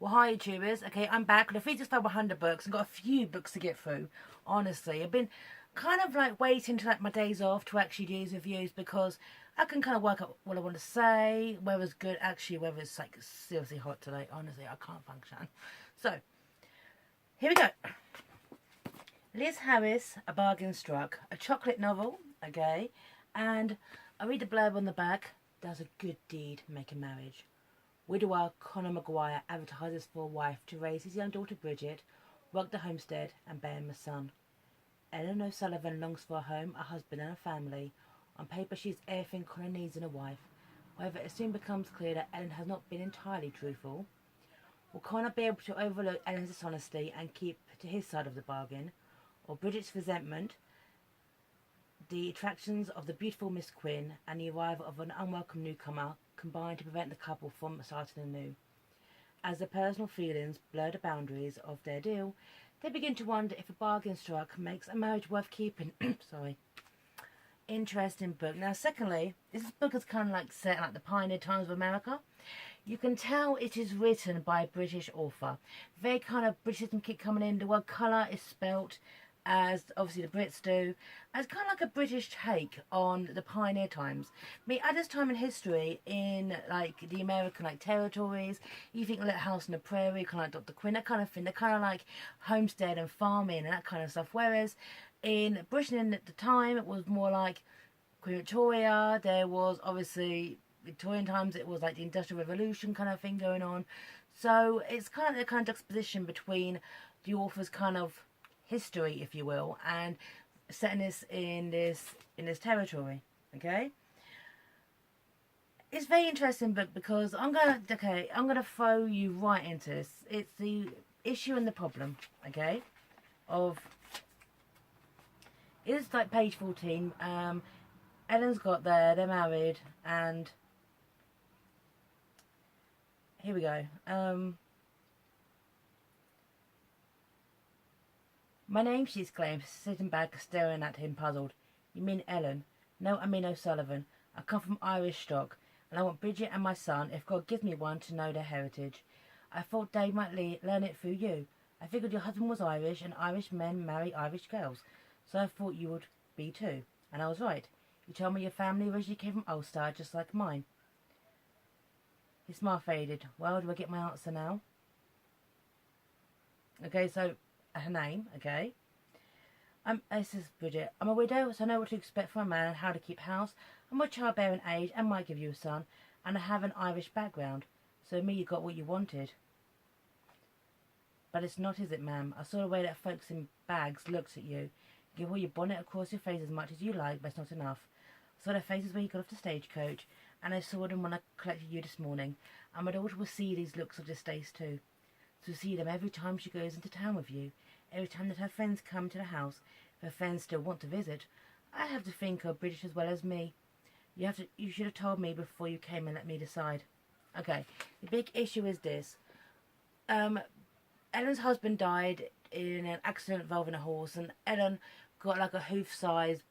Well, hi YouTubers. Okay, I'm back with a 365 books and got a few books to get through. Honestly, I've been kind of like waiting to like my days off to actually do these reviews because I can kind of work out what I want to say, whether's good, actually, whether it's like seriously hot today. Honestly, I can't function. So, here we go. Liz Harris, A Bargain Struck, a chocolate novel, okay, and I read the blurb on the back. Does a good deed make a marriage? Widower Conor Maguire advertises for a wife to raise his young daughter Bridget, work the homestead, and bear him a son. Ellen O'Sullivan longs for a home, a husband, and a family. On paper, she's everything Conor needs in a wife. However, it soon becomes clear that Ellen has not been entirely truthful. Will Conor be able to overlook Ellen's dishonesty and keep to his side of the bargain? Or Bridget's resentment, the attractions of the beautiful Miss Quinn, and the arrival of an unwelcome newcomer combine to prevent the couple from starting anew. As their personal feelings blur the boundaries of their deal, they begin to wonder if a bargain struck makes a marriage worth keeping. Sorry. Interesting book. Now, secondly, this book is kind of like set in like the pioneer times of America. You can tell it is written by a British author. Very kind of Britishism kick coming in. The word colour is spelt as obviously the Brits do, as kind of like a British take on the pioneer times. I mean, at this time in history, in like the American like territories, you think Little House on the Prairie, kind of like Dr. Quinn, that kind of thing. They're kind of like homestead and farming and that kind of stuff. Whereas in Britain at the time, it was more like Queen Victoria. There was obviously Victorian times. It was like the Industrial Revolution kind of thing going on. So it's kind of the kind of juxtaposition between the author's kind of history, if you will, and setting this in this territory. Okay, it's a very interesting book because I'm gonna throw you right into this. It's the issue and the problem, okay, of it's like page 14. Ellen's got there, they're married, and here we go. My name, she exclaimed, sitting back, staring at him, puzzled. You mean Ellen? No, I mean O'Sullivan. I come from Irish stock, and I want Bridget and my son, if God gives me one, to know their heritage. I thought Dave might learn it through you. I figured your husband was Irish, and Irish men marry Irish girls, so I thought you would be too. And I was right. You told me your family originally came from Ulster, just like mine. His smile faded. Well, do I get my answer now? Okay, so her name, okay. This is Bridget. I'm a widow, so I know what to expect from a man and how to keep house. I'm of childbearing age and might give you a son, and I have an Irish background. So me, you got what you wanted. But it's not, is it, ma'am? I saw the way that folks in bags looked at you. You wore your bonnet across your face as much as you like, but it's not enough. I saw their faces when you got off the stagecoach, and I saw them when I collected you this morning. And my daughter will see these looks of distaste too. To see them every time she goes into town with you, every time that her friends come to the house, if her friends still want to visit. I have to think of British as well as me. You should have told me before you came and let me decide. Okay, the big issue is this. Ellen's husband died in an accident involving a horse, and Ellen got like a hoof-sized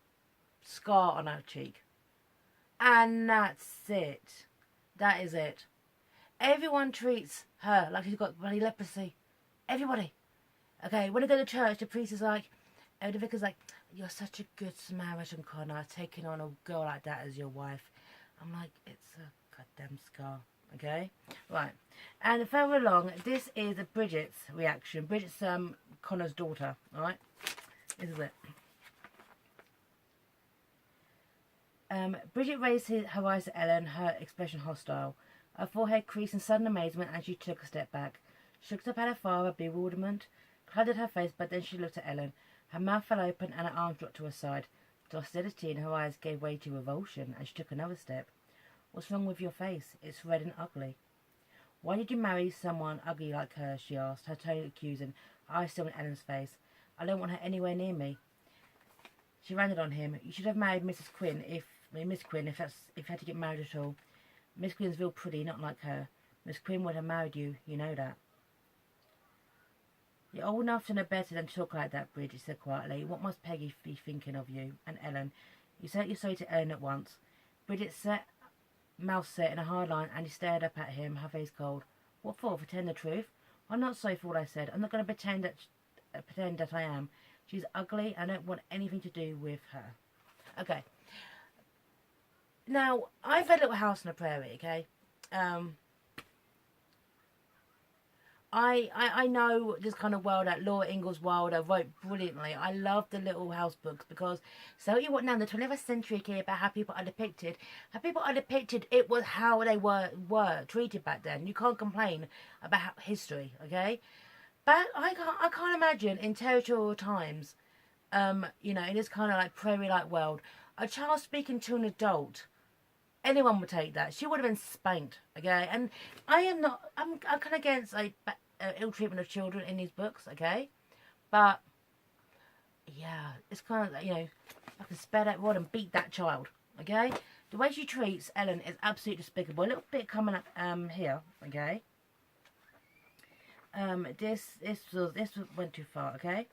scar on her cheek. And that's it. That is it. Everyone treats her like she's got bloody leprosy. Everybody. Okay, when I go to church, the priest is like, the vicar's like, you're such a good Samaritan, Connor, taking on a girl like that as your wife. I'm like, it's a goddamn scar. Okay? Right. And further along, this is Bridget's reaction. Bridget's Connor's daughter. Alright? This is it. Bridget raised her eyes at Ellen, her expression hostile. Her forehead creased in sudden amazement and she took a step back. She looked up at her father, bewilderment clouded her face, but then she looked at Ellen. Her mouth fell open and her arms dropped to her side. The hostility in her eyes gave way to revulsion, and she took another step. What's wrong with your face? It's red and ugly. Why did you marry someone ugly like her? She asked, her tone accusing, her eyes still in Ellen's face. I don't want her anywhere near me. She rounded on him. You should have married Miss Quinn if you had to get married at all. Miss Quinn's real pretty, not like her. Miss Quinn would have married you, you know that. You're old enough to know better than to talk like that, Bridget said quietly. What must Peggy be thinking of you? And Ellen. You said you're sorry to Ellen at once. Bridget's mouth set in a hard line, and he stared up at him, her face cold. What for? Pretend the truth? I'm not sorry for what I said. I'm not going to pretend that I am. She's ugly. I don't want anything to do with her. Okay. Now, I've read Little House on the Prairie, okay? I know this kind of world that Laura Ingalls Wilder wrote brilliantly. I love the Little House books because, so you what now, in the 21st century, okay, about how people are depicted. How people are depicted, it was how they were treated back then. You can't complain about history, okay? But I can't imagine in territorial times, you know, in this kind of like prairie-like world, a child speaking to an adult. Anyone would take that. She would have been spanked, okay? And I'm kind of against like ill treatment of children in these books, okay? But yeah, it's kind of like, you know, I can spare that rod and beat that child, okay? The way she treats Ellen is absolutely despicable. A little bit coming up here, okay? This went too far, okay?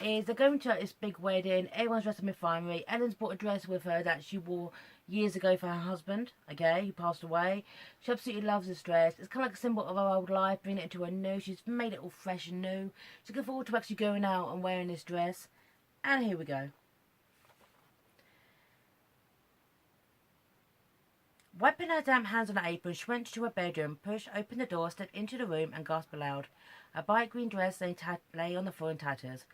Is they're going to this big wedding. Everyone's dressed in finery. Ellen's brought a dress with her that she wore years ago for her husband, okay, who passed away. She absolutely loves this dress. It's kind of like a symbol of her old life, bringing it into her new. She's made it all fresh and new. She's looking forward to actually going out and wearing this dress. And here we go. Wiping her damp hands on her apron, she went to her bedroom, pushed open the door, stepped into the room, and gasped aloud. Her bright green dress lay on the floor in tatters.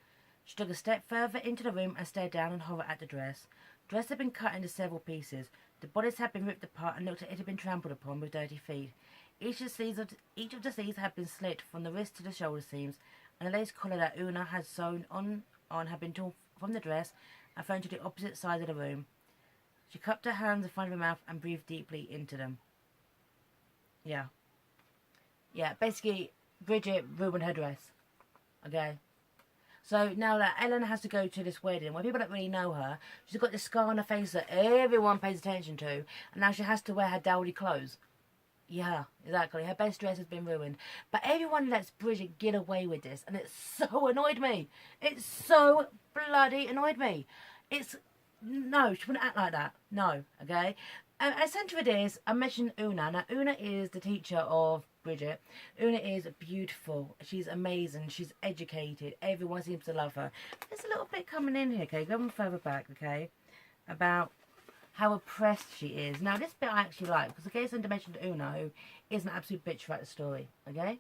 She took a step further into the room and stared down in horror at the dress. The dress had been cut into several pieces. The bodice had been ripped apart and looked like it had been trampled upon with dirty feet. Each of the sleeves had been slit from the wrist to the shoulder seams, and the lace collar that Una had sewn on had been torn from the dress and thrown to the opposite side of the room. She cupped her hands in front of her mouth and breathed deeply into them. Yeah. Yeah, basically, Bridget ruined her dress. Okay? So now that Ellen has to go to this wedding where people don't really know her, she's got this scar on her face that everyone pays attention to, and now she has to wear her dowdy clothes. Yeah, exactly. Her best dress has been ruined. But everyone lets Bridget get away with this, and it so annoyed me. It so bloody annoyed me. No, she wouldn't act like that. No, okay? And centre of it is, I mentioned Una. Now, Una is the teacher of Bridget. Una is beautiful. She's amazing. She's educated. Everyone seems to love her. There's a little bit coming in here, okay? Going further back, okay? About how oppressed she is. Now, this bit I actually like, because okay, it's to mention Una, who is an absolute bitch throughout the story, okay?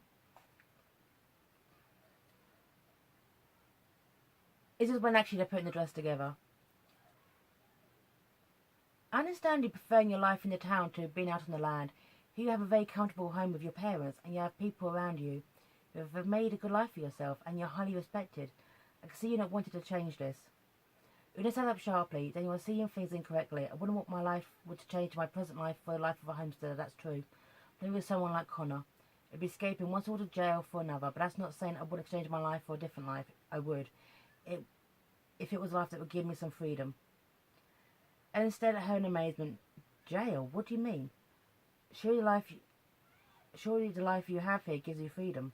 This is when actually they're putting the dress together. I understand you preferring your life in the town to being out on the land. Here you have a very comfortable home with your parents, and you have people around you who have made a good life for yourself, and you're highly respected. I can see you not wanting to change this. Una sat up sharply. Then you are seeing things incorrectly. I wouldn't want my life to change my present life for the life of a homesteader, that's true. Maybe with someone like Connor. It'd be escaping one sort of jail for another, but that's not saying I would exchange my life for a different life. I would. If it was a life that would give me some freedom. And instead of her in amazement, jail? What do you mean? Surely the life you have here gives you freedom.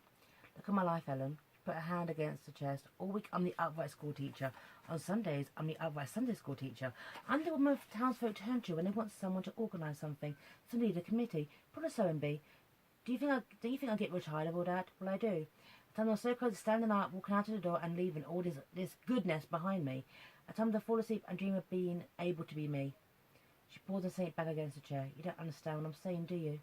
Look at my life, Ellen. She put her hand against the chest. All week I'm the upright school teacher. On Sundays, I'm the upright Sunday school teacher. I'm the woman townsfolk turn to when they want someone to organise something. To lead a committee. Put a sewing bee. Do you think I'll get retired of all that? Well, I do. At times I'm so close to standing up, walking out of the door and leaving all this goodness behind me. At times I fall asleep and dream of being able to be me. She paused and sank back against the chair. You don't understand what I'm saying, do you?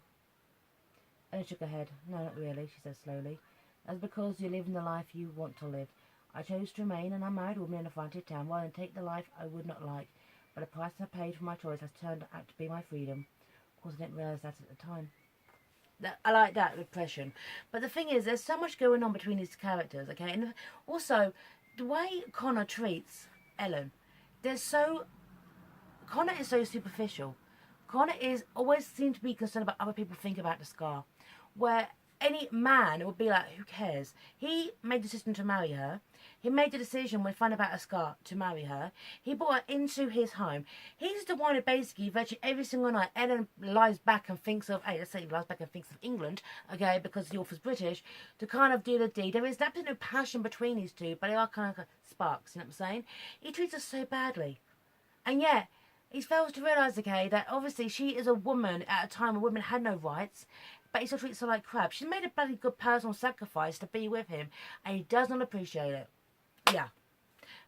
Ellen shook her head. No, not really, she said slowly. That's because you're living the life you want to live. I chose to remain an unmarried woman in a frontier town rather than take the life I would not like. But the price I paid for my choice has turned out to be my freedom. Of course, I didn't realise that at the time. I like that repression. But the thing is, there's so much going on between these characters, okay? And also, the way Connor treats Ellen, Connor is so superficial. Connor always seems to be concerned about other people think about the scar. Where any man would be like, who cares? He made the decision to marry her. He made the decision when he found about a scar to marry her. He brought her into his home. He's the one who basically, virtually every single night, Ellen lies back and thinks of, hey, let's say he lies back and thinks of England, okay, because the author's British, to kind of do the deed. There is absolutely no passion between these two, but they are kind of sparks, you know what I'm saying? He treats her so badly. And yet, he fails to realise, okay, that obviously she is a woman at a time when women had no rights. but he still treats her like crap. She's made a bloody good personal sacrifice to be with him, and he does not appreciate it. Yeah.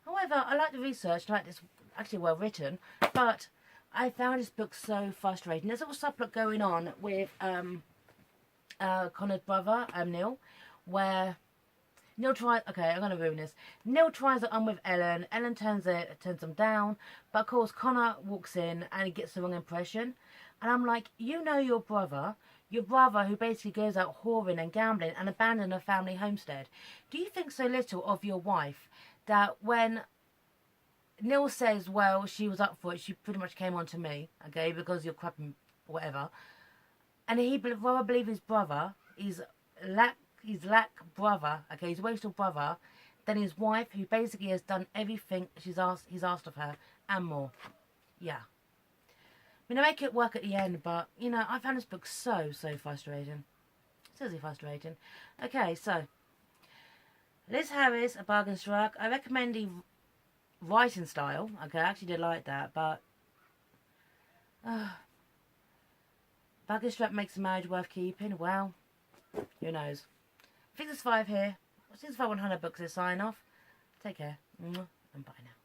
However, I like the research, I like this, actually well written, but I found this book so frustrating. There's a little subplot going on with Connor's brother, Neil, where Neil tries, okay, I'm going to ruin this. Neil tries it on with Ellen. Ellen turns him down, but of course Connor walks in and he gets the wrong impression. And I'm like, you know your brother who basically goes out whoring and gambling and abandoned a family homestead. Do you think so little of your wife that when Neil says, well, she was up for it, she pretty much came on to me, okay, because you're crapping, whatever. And he rather believe his brother is lack brother, okay, he's a wasted brother, than his wife, who basically has done everything he's asked of her, and more. Yeah. I mean, I make it work at the end, but, you know, I found this book so frustrating. Seriously frustrating. Okay, so, Liz Harris, A Bargain Struck. I recommend the writing style. Okay, I actually did like that, but Bargain Struck makes a marriage worth keeping. Well, who knows. I think there's 5 here. I think there's 5 100 books to sign off. Take care. And bye now.